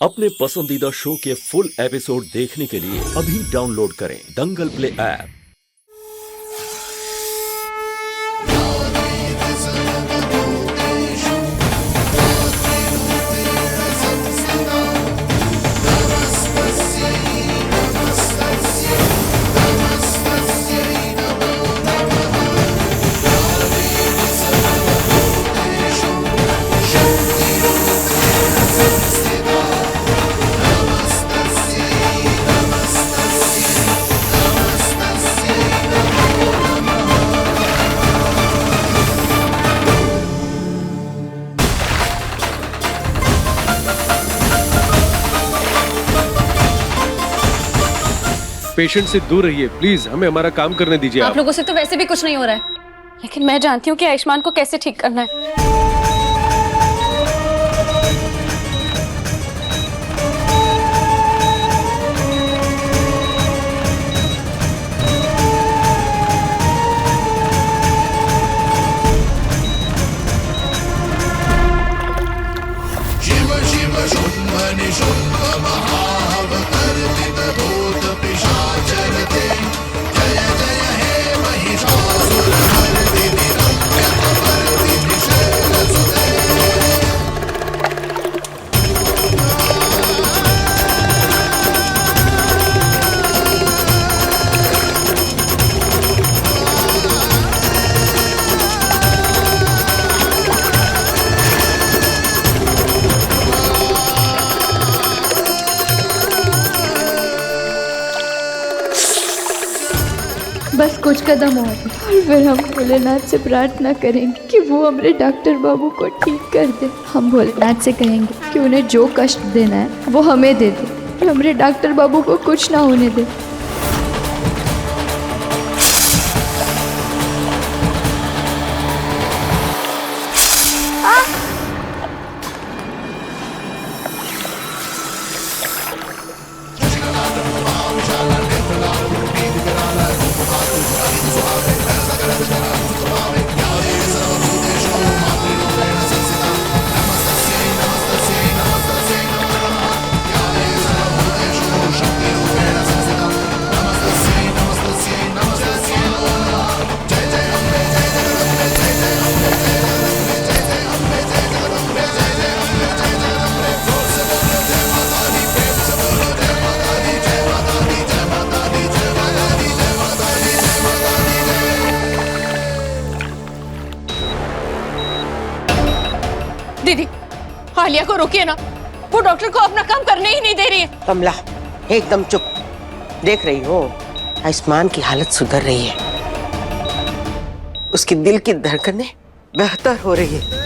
अपने पसंदीदा शो के फुल एपिसोड देखने के लिए अभी डाउनलोड करें दंगल प्ले ऐप। पेशेंट से दूर रहिए प्लीज, हमें हमारा काम करने दीजिए। आप लोगों से तो वैसे भी कुछ नहीं हो रहा है, लेकिन मैं जानती हूँ कि आयुष्मान को कैसे ठीक करना है। बस कुछ कदम और फिर हम भोलेनाथ से प्रार्थना करेंगे कि वो हमारे डॉक्टर बाबू को ठीक कर दे। हम भोलेनाथ से कहेंगे कि उन्हें जो कष्ट देना है वो हमें दे दे, और हमारे डॉक्टर बाबू को कुछ ना होने दे। दीदी, आलिया को रोकिए ना, वो डॉक्टर को अपना काम करने ही नहीं दे रही है। कमला एकदम चुप। देख रही हो आयुष्मान की हालत सुधर रही है, उसकी दिल की धड़कनें बेहतर हो रही है।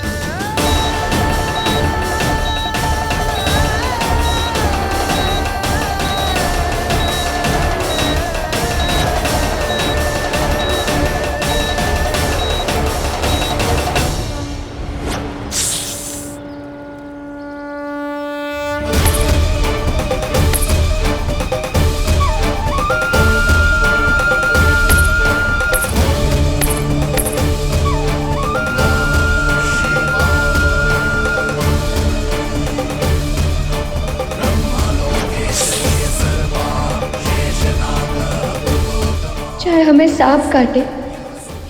चाहे हमें सांप काटे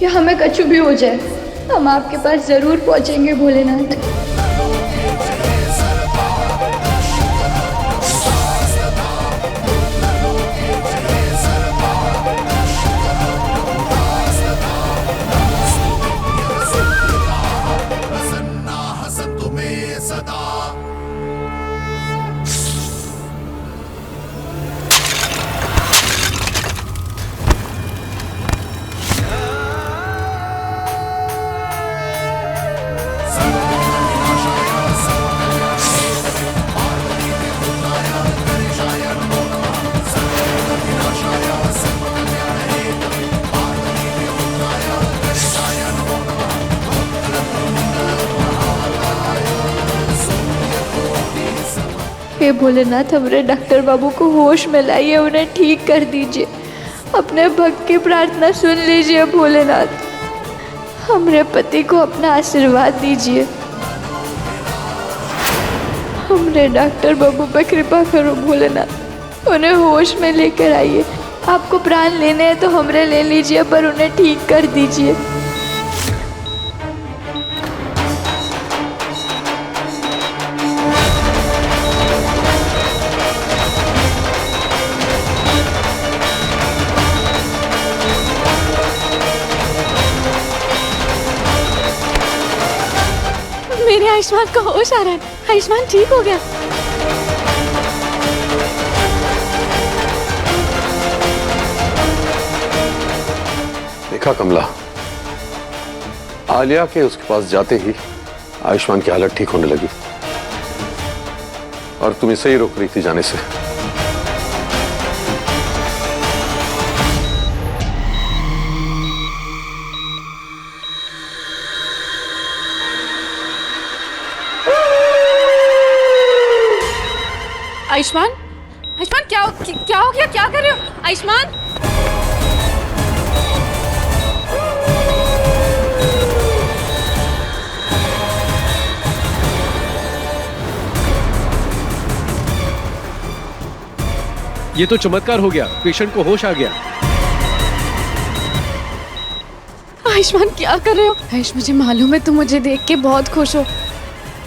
या हमें कछु भी हो जाए, हम आपके पास जरूर पहुंचेंगे भोलेनाथ। हे भोलेनाथ, हमारे डॉक्टर बाबू को होश में लाइए, उन्हें ठीक कर दीजिए। अपने भक्त की प्रार्थना सुन लीजिए भोलेनाथ। हमारे पति को अपना आशीर्वाद दीजिए। हमरे डॉक्टर बाबू पे कृपा करो भोलेनाथ, उन्हें होश में लेकर आइए। आपको प्राण लेने हैं तो हमरे ले लीजिए, पर उन्हें ठीक कर दीजिए। मेरे आयुष्मान को होश आ रहा है, आयुष्मान ठीक हो गया। देखा कमला, आलिया के उसके पास जाते ही आयुष्मान की हालत ठीक होने लगी और तुम इसे ही रोक रही थी जाने से। आयुष्मान, आयुष्मान क्या हो गया, क्या कर रहे हो आयुष्मान? ये तो चमत्कार हो गया, पेशेंट को होश आ गया। आयुष्मान क्या कर रहे हो? आयुष, मुझे मालूम है तुम मुझे देख के बहुत खुश हो,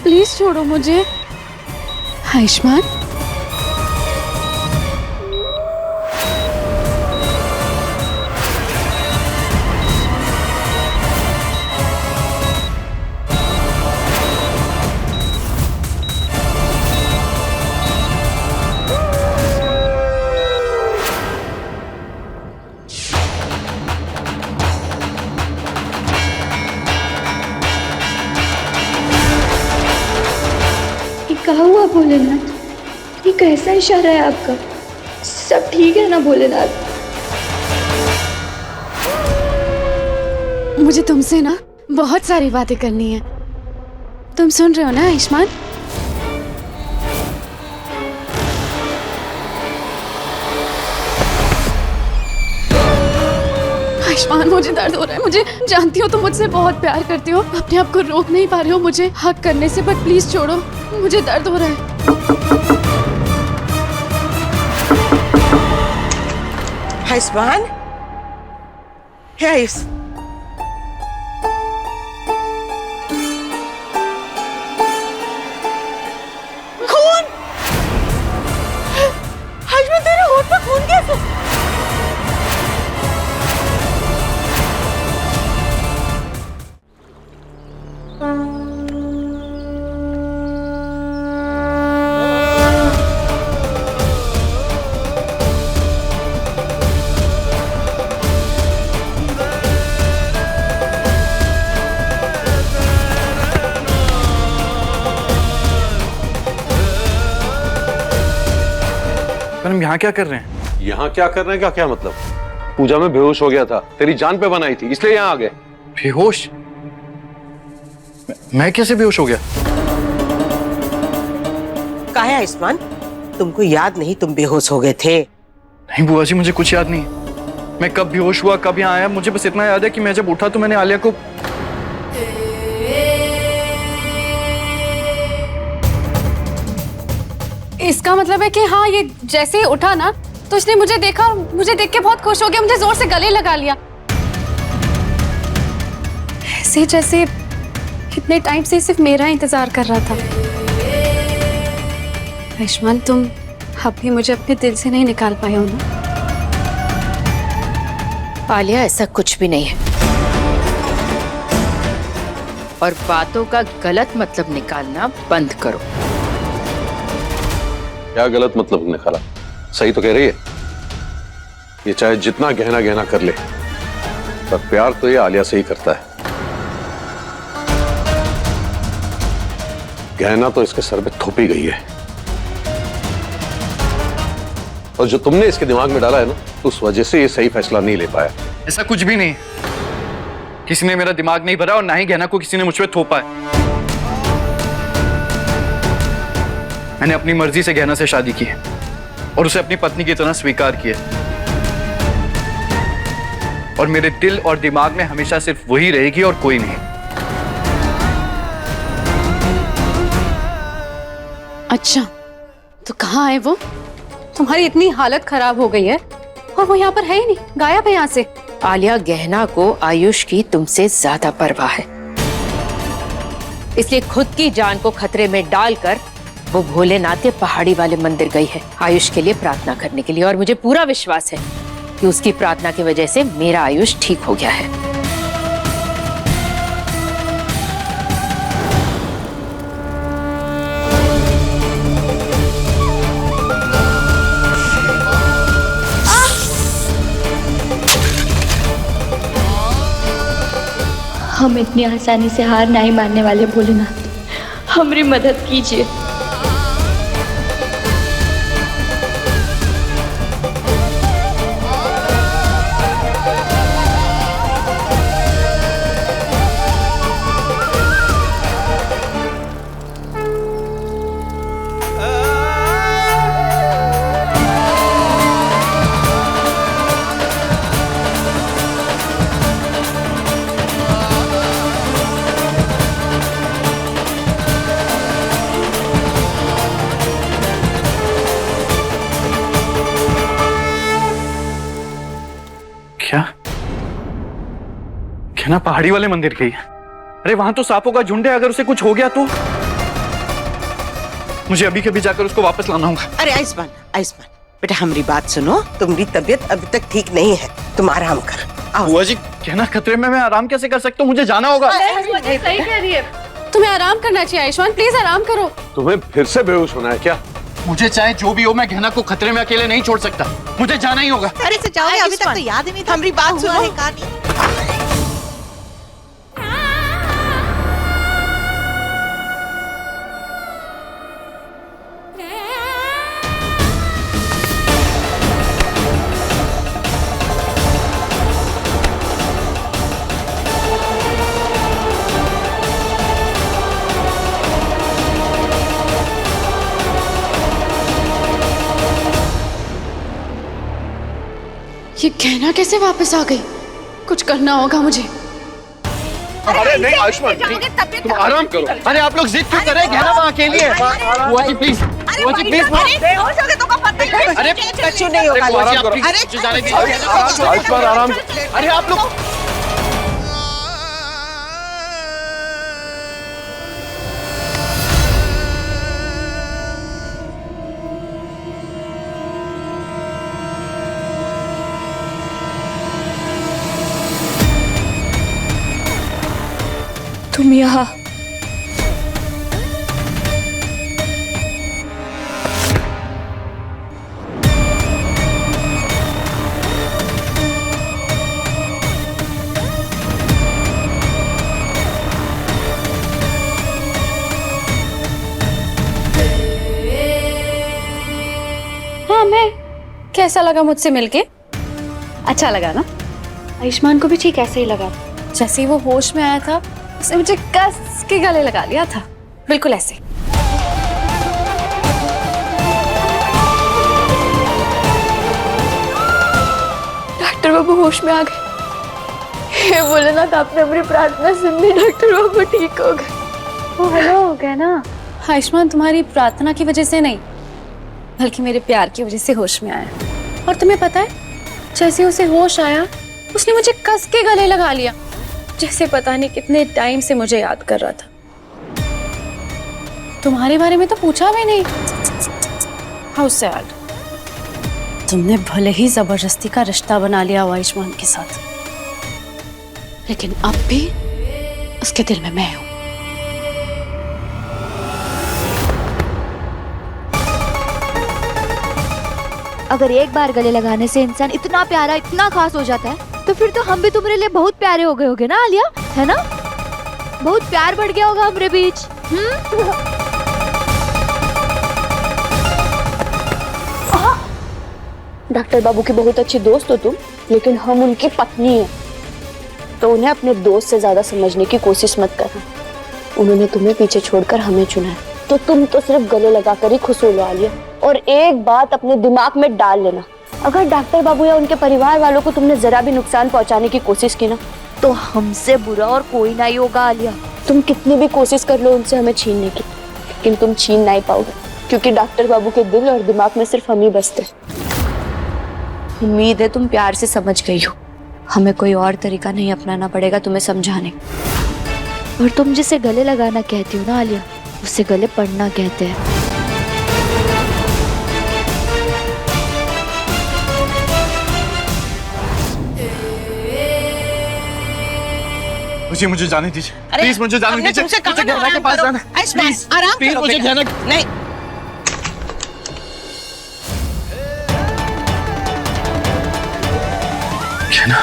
प्लीज छोड़ो मुझे। आयुष्मान, कहा हुआ भोलेनाथ, ये कैसा इशारा है आपका? सब ठीक है ना भोलेनाथ? मुझे तुमसे ना बहुत सारी बातें करनी है। तुम सुन रहे हो ना आयुष्मान? आयुष्मान, मुझे दर्द हो रहा है। मुझे जानती हो तुम मुझसे बहुत प्यार करती हो, अपने आप को रोक नहीं पा रहे हो मुझे हक करने से, बट प्लीज छोड़ो, मुझे दर्द हो रहा है। आयुष्मान, हे आयुष, खून! आयुष्मान, तेरे होठ पे खून कैसे? हम यहाँ क्या कर रहे हैं? यहाँ क्या कर रहे हैं का क्या मतलब? पूजा में बेहोश हो गया था, तेरी जान पे बनाई थी, इसलिए यहाँ आ गए। बेहोश? मैं कैसे बेहोश हो गया? काहे आयुष्मान, तुमको याद नहीं तुम बेहोश हो गए थे? नहीं बुआ जी, मुझे कुछ याद नहीं। मैं कब बेहोश हुआ, कब यहाँ आया, मुझे बस इतना याद है कि मैं जब उठा तो मैंने आलिया को इसका मतलब है कि हाँ, ये जैसे ही उठा ना तो इसने मुझे देखा और मुझे देख के बहुत खुश हो गया, मुझे जोर से गले लगा लिया, ऐसे जैसे इतने टाइम से सिर्फ मेरा इंतजार कर रहा था। आयुष्मान, तुम अब भी मुझे अपने दिल से नहीं निकाल पाए हो ना? आलिया, ऐसा कुछ भी नहीं है और बातों का गलत मतलब निकालना बंद करो। क्या गलत मतलब निकाला? सही तो कह रही है। ये चाहे जितना गहना गहना कर ले, पर प्यार तो ये आलिया से ही करता है। गहना तो इसके सर पे थोपी गई है, और जो तुमने इसके दिमाग में डाला है ना, उस वजह से ये सही फैसला नहीं ले पाया। ऐसा कुछ भी नहीं। किसी ने मेरा दिमाग नहीं भरा और ना ही गहना को किसी ने मुझ पे थोपा है। मैंने अपनी मर्जी से गहना से शादी की है और उसे अपनी पत्नी की तरह स्वीकार किया, और मेरे दिल और दिमाग में हमेशा सिर्फ वही रहेगी और कोई नहीं। अच्छा, तो कहाँ है वो? तुम्हारी इतनी हालत खराब हो गई है और वो यहाँ पर है ही नहीं, गायब है यहाँ से। आलिया, गहना को आयुष की तुमसे ज्यादा परवाह है, इसलिए खुद की जान को खतरे में डालकर वो भोलेनाथ के पहाड़ी वाले मंदिर गई है आयुष के लिए प्रार्थना करने के लिए। और मुझे पूरा विश्वास है कि उसकी प्रार्थना की वजह से मेरा आयुष ठीक हो गया है। हम इतनी आसानी से हार नहीं मानने वाले भोलेनाथ, हमारी मदद कीजिए। क्या कहना पहाड़ी वाले मंदिर गई है? अरे वहां तो सांपों का झुंड है, अगर उसे कुछ हो गया तो मुझे अभी के अभी जाकर उसको वापस लाना होगा। अरे आयुष्मान, आयुष्मान बेटा हमारी बात सुनो, तुम्हारी तबीयत अभी तक ठीक नहीं है, तुम आराम कर। आओ। बुआ जी, कहना खतरे में, मैं आराम कैसे कर सकता हूँ? मुझे जाना होगा। सही कह रही है, तुम्हें आराम करना चाहिए आयुष्मान, प्लीज आराम करो। तुम्हें फिर से बेहोश होना है क्या? मुझे चाहे जो भी हो, मैं गहना को खतरे में अकेले नहीं छोड़ सकता, मुझे जाना ही होगा। अरे से जाओ, अभी तक तो याद ही नहीं था। हमारी बात सुनो है कहानी। ये गहना कैसे वापस आ गई? कुछ करना होगा मुझे। अरे नहीं आयुष्मान, तुम आराम करो। अरे आप लोग जिद क्यों कर रहे हैं? गहना वहाँ अकेले है। बुआ जी प्लीज, बुआ जी प्लीज। अरे कछु नहीं होगा। आराम करो। आयुष्मान आराम। अरे आप लोग तुम यहाँ हाँ, मैं कैसा लगा मुझसे मिलके? अच्छा लगा ना? आयुष्मान को भी ठीक ऐसे ही लगा। जैसे ही वो होश में आया था, उसने मुझे कस के गले लगा लिया था, बिल्कुल ऐसे। डॉक्टर बाबू होश में आ गए। हे भोलेनाथ, आपने हमारी प्रार्थना सुन ली, डॉक्टर बाबू ठीक हो गए। वो हेलो हो गया ना? आयुष्मान तुम्हारी प्रार्थना की वजह से नहीं, बल्कि मेरे प्यार की वजह से होश में आया। और तुम्हें पता है, जैसे उसे होश आया, उसने मुझे कस के गले लगा लिया, जैसे पता नहीं कितने टाइम से मुझे याद कर रहा था। तुम्हारे बारे में तो पूछा भी नहीं। How sad. तुमने भले ही जबरदस्ती का रिश्ता बना लिया आयुष्मान के साथ, लेकिन अब भी उसके दिल में मैं हूं। अगर एक बार गले लगाने से इंसान इतना प्यारा, इतना खास हो जाता है, तो फिर तो हम भी तुम्हारे लिए बहुत प्यारे हो गए होगे ना आलिया, है ना? बहुत प्यार बढ़ गया होगा हमारे बीच। डॉक्टर बाबू की बहुत अच्छी दोस्त हो तुम, लेकिन हम उनकी पत्नी हैं, तो उन्हें अपने दोस्त से ज्यादा समझने की कोशिश मत करना। उन्होंने तुम्हें पीछे छोड़कर हमें चुना है, तो तुम तो सिर्फ गले लगाकर ही खुश हो लो आलिया। और एक बात अपने दिमाग में डाल लेना, अगर डॉक्टर बाबू या उनके परिवार वालों को तुमने जरा भी नुकसान पहुंचाने की कोशिश की ना, तो हमसे बुरा और कोई नहीं होगा आलिया। तुम कितनी भी कोशिश कर लो उनसे हमें छीनने की, लेकिन तुम छीन नहीं पाओगे। क्योंकि डॉक्टर बाबू के दिल और दिमाग में सिर्फ हम ही बसते। उम्मीद है तुम प्यार से समझ गई हो। हमें कोई और तरीका नहीं अपनाना पड़ेगा तुम्हें समझाने। और तुम जिसे गले लगाना कहती हो ना आलिया, उसे गले पड़ना कहते हैं। मुझे जाने दीजिए, प्लीज मुझे जाने दीजिए। मुझे गहना के पास जाना है। प्लीज प्लीज मुझे गहना नहीं। गहना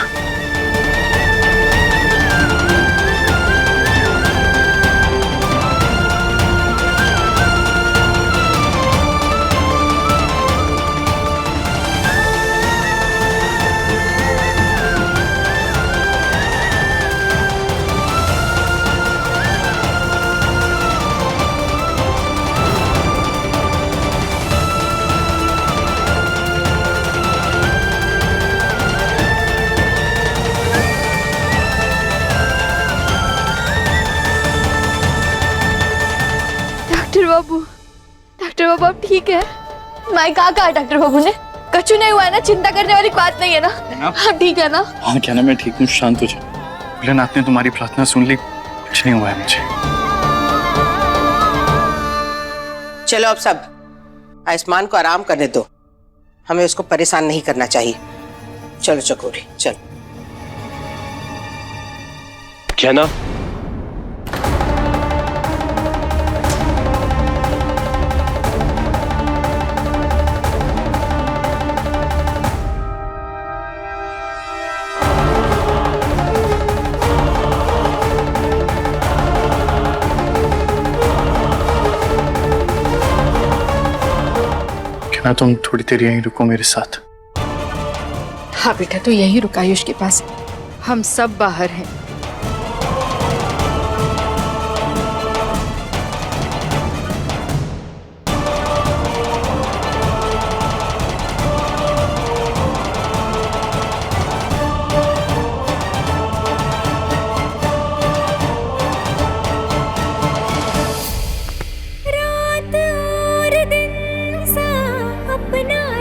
डॉक्टर बाबू आप ठीक है? मैं कहा डॉक्टर बाबू ने कछु नहीं हुआ है ना, चिंता करने वाली बात नहीं है ना? हाँ ठीक है ना? हाँ क्या ना, मैं ठीक हूँ, शांत हो जाओ। भोलेनाथ ने तुम्हारी प्रार्थना सुन ली, कुछ नहीं हुआ है मुझे। चलो अब सब आयुष्मान को आराम करने दो, हमें उसको परेशान नहीं करना चाहिए। चलो चकोरी चलो। क्या ना ना तुम थोड़ी देर यहीं रुको मेरे साथ। हाँ बेटा, तो यही रुक आयुष के पास, हम सब बाहर हैं।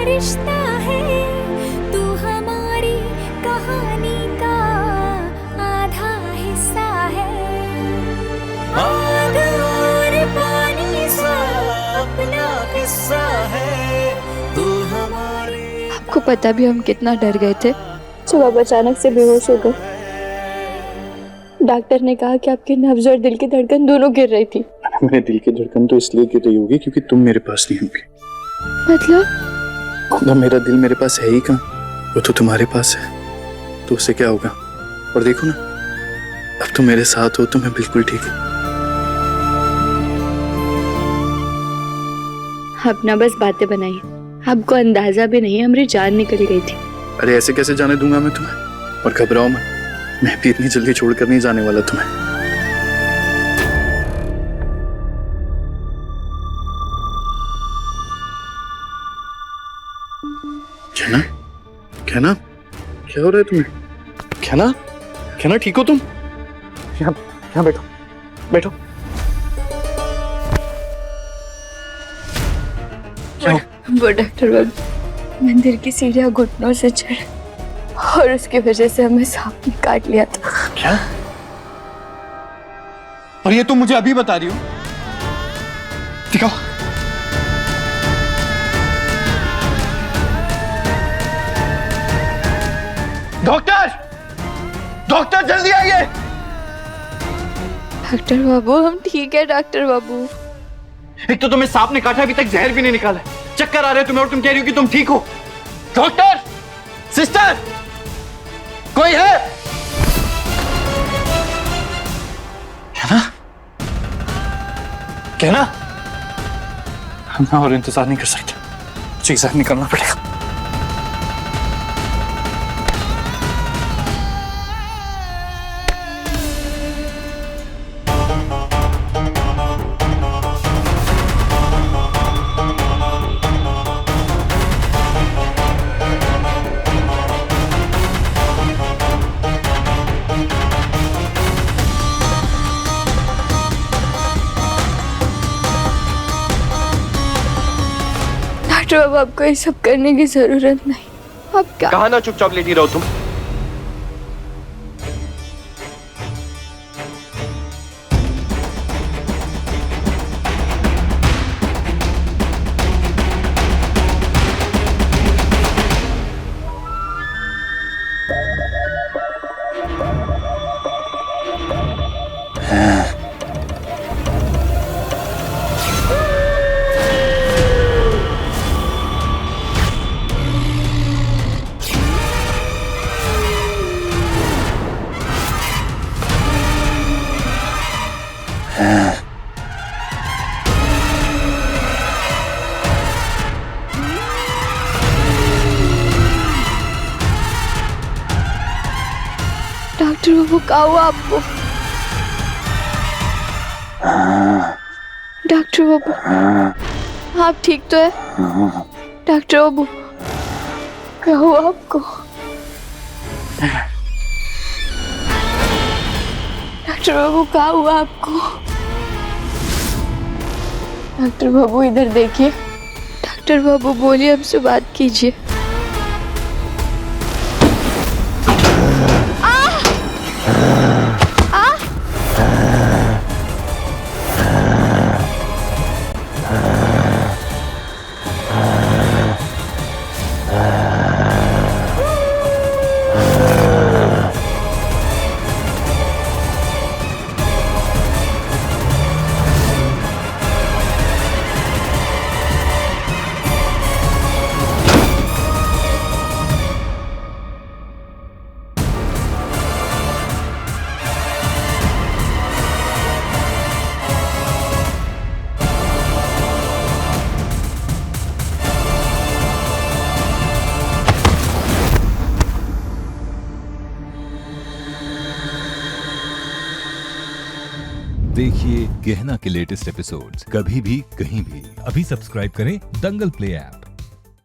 रिश्ता है तू हमारी कहानी का आधा हिस्सा है, आग और पानी सा अपना किस्सा है तू हमारी। आपको पता भी हम कितना डर गए थे जब आप अचानक से बेहोश हो गए। डॉक्टर ने कहा कि आपके नब्ज और दिल की धड़कन दोनों गिर रही थी। मेरे दिल की धड़कन तो इसलिए गिर रही होगी क्योंकि तुम मेरे पास नहीं होगी। मतलब खुदा, मेरा दिल मेरे पास है ही कहाँ, वो तो तुम्हारे पास है, तो उससे क्या होगा? और देखो ना, अब तुम मेरे साथ हो तो मैं बिल्कुल ठीक हूँ। आप ना बस बातें बनाई, आपको अंदाजा भी नहीं हमारी जान निकल गई थी। अरे ऐसे कैसे जाने दूंगा मैं तुम्हें? और घबराओ मत, मैं भी इतनी जल्दी छोड़कर नहीं जाने वाला तुम्हें। कहना कहना, क्या हो रहा है तुम्हें? कहना कहना, ठीक हो तुम? यहाँ बैठो बैठो। वो डॉक्टर बाबू मंदिर की सीढ़ियां घुटनों से चढ़े और उसकी वजह से हमें सांप ने काट लिया था। क्या? और ये तुम मुझे अभी बता रही हो? दिखाओ। डॉक्टर, डॉक्टर जल्दी आइए। डॉक्टर बाबू हम ठीक है डॉक्टर बाबू। एक तो तुम्हें सांप ने काटा, अभी तक जहर भी नहीं निकाला, चक्कर आ रहे तुम्हें और तुम कह रही हो कि तुम ठीक हो। डॉक्टर, सिस्टर, कोई है? कहना कहना, हम और इंतजार नहीं कर सकते, मुझे जहर निकालना पड़ेगा। डॉक्टर अब आपको ये सब करने की जरूरत नहीं। आप क्या कहा ना चुपचाप लेटी रहो तुम। डॉक्टर बाबू क्या हुआ आपको? डॉक्टर बाबू आप ठीक तो है? डॉक्टर बाबू क्या हुआ आपको? डॉक्टर बाबू क्या हुआ आपको? डॉक्टर बाबू इधर देखिए। डॉक्टर बाबू बोलिए, हमसे बात कीजिए। देखिए गहना के लेटेस्ट एपिसोड्स कभी भी कहीं भी। अभी सब्सक्राइब करें दंगल प्ले ऐप।